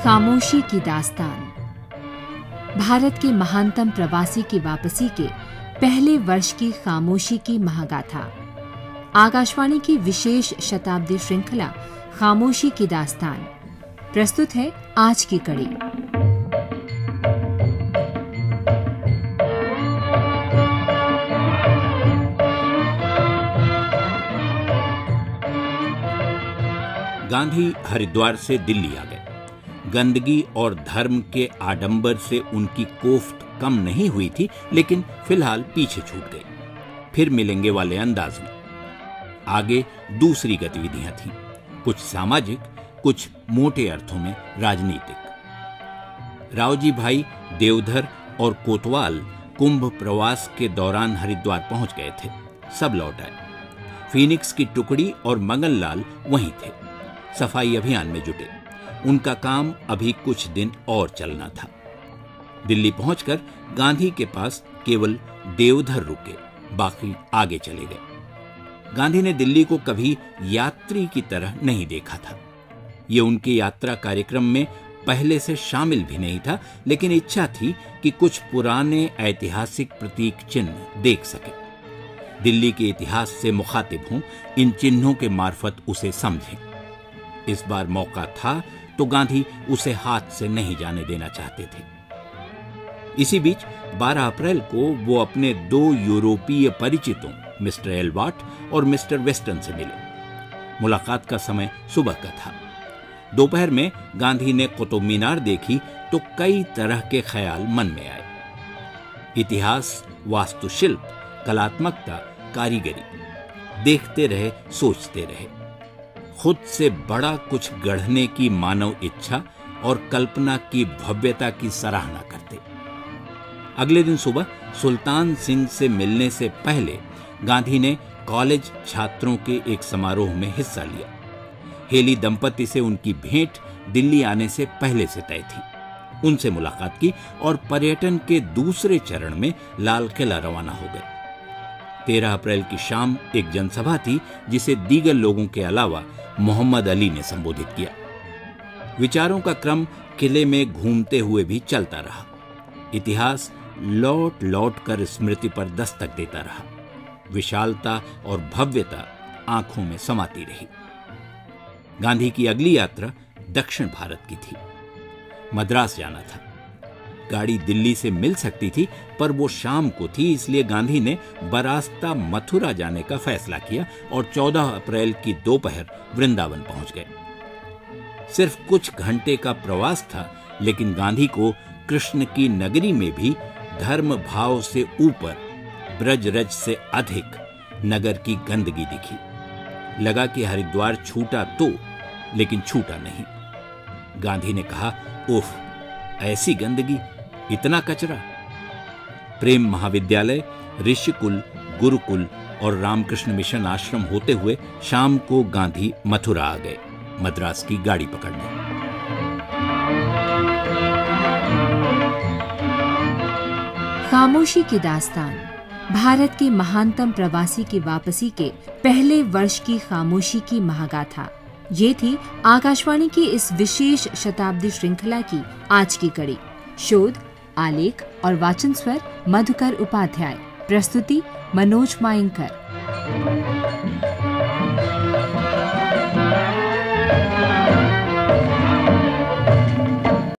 खामोशी की दास्तान। भारत के महानतम प्रवासी की वापसी के पहले वर्ष की खामोशी की महागाथा। आकाशवाणी की विशेष शताब्दी श्रृंखला खामोशी की दास्तान प्रस्तुत है आज की कड़ी। गांधी हरिद्वार से दिल्ली आ गए। गंदगी और धर्म के आडंबर से उनकी कोफ्त कम नहीं हुई थी, लेकिन फिलहाल पीछे छूट गई। फिर मिलेंगे वाले अंदाज में। आगे दूसरी गतिविधियां थीं, कुछ सामाजिक, कुछ मोटे अर्थों में राजनीतिक। रावजी भाई देवधर और कोतवाल कुंभ प्रवास के दौरान हरिद्वार पहुंच गए थे। सब लौट आए। फीनिक्स की टुकड़ी और मंगललाल वहीं थे, सफाई अभियान में जुटे। उनका काम अभी कुछ दिन और चलना था। दिल्ली पहुंचकर गांधी के पास केवल देवधर रुके, बाकी आगे चले गए। गांधी ने दिल्ली को कभी यात्री की तरह नहीं देखा था। ये उनके यात्रा कार्यक्रम में पहले से शामिल भी नहीं था, लेकिन इच्छा थी कि कुछ पुराने ऐतिहासिक प्रतीक चिन्ह देख सके, दिल्ली के इतिहास से मुखातिब हों, इन चिन्हों के मार्फत उसे समझें। इस बार मौका था तो गांधी उसे हाथ से नहीं जाने देना चाहते थे। इसी बीच 12 अप्रैल को वो अपने 2 यूरोपीय परिचितों मिस्टर एल्वाट और मिस्टर वेस्टन से मिले। मुलाकात का समय सुबह का था। दोपहर में गांधी ने कुतुब मीनार देखी तो कई तरह के ख्याल मन में आए। इतिहास, वास्तुशिल्प, कलात्मकता, कारीगरी, देखते रहे, सोचते रहे। खुद से बड़ा कुछ गढ़ने की मानव इच्छा और कल्पना की भव्यता की सराहना करते। अगले दिन सुबह सुल्तान सिंह से मिलने से पहले गांधी ने कॉलेज छात्रों के एक समारोह में हिस्सा लिया। हेली दंपति से उनकी भेंट दिल्ली आने से पहले से तय थी। उनसे मुलाकात की और पर्यटन के दूसरे चरण में लाल किला रवाना हो गए। 13 अप्रैल की शाम एक जनसभा थी, जिसे दीगर लोगों के अलावा मोहम्मद अली ने संबोधित किया। विचारों का क्रम किले में घूमते हुए भी चलता रहा। इतिहास लौट लौट कर स्मृति पर दस्तक देता रहा। विशालता और भव्यता आंखों में समाती रही। गांधी की अगली यात्रा दक्षिण भारत की थी। मद्रास जाना था। गाड़ी दिल्ली से मिल सकती थी, पर वो शाम को थी, इसलिए गांधी ने बरास्ता मथुरा जाने का फैसला किया और 14 अप्रैल की दोपहर वृंदावन पहुंच गए। सिर्फ कुछ घंटे का प्रवास था, लेकिन गांधी को कृष्ण की नगरी में भी धर्म भाव से ऊपर, ब्रज रज से अधिक नगर की गंदगी दिखी। लगा कि हरिद्वार छूटा तो, लेकिन छूटा नहीं। गांधी ने कहा, उफ, ऐसी गंदगी, इतना कचरा। प्रेम महाविद्यालय, ऋषिकुल, गुरुकुल और रामकृष्ण मिशन आश्रम होते हुए शाम को गांधी मथुरा आ गए, मद्रास की गाड़ी पकड़ने। खामोशी की दास्तान भारत के महानतम प्रवासी की वापसी के पहले वर्ष की खामोशी की महागाथा। ये थी आकाशवाणी की इस विशेष शताब्दी श्रृंखला की आज की कड़ी। शोध, आलेख और वाचन स्वर मधुकर उपाध्याय। प्रस्तुति मनोज मायंकर।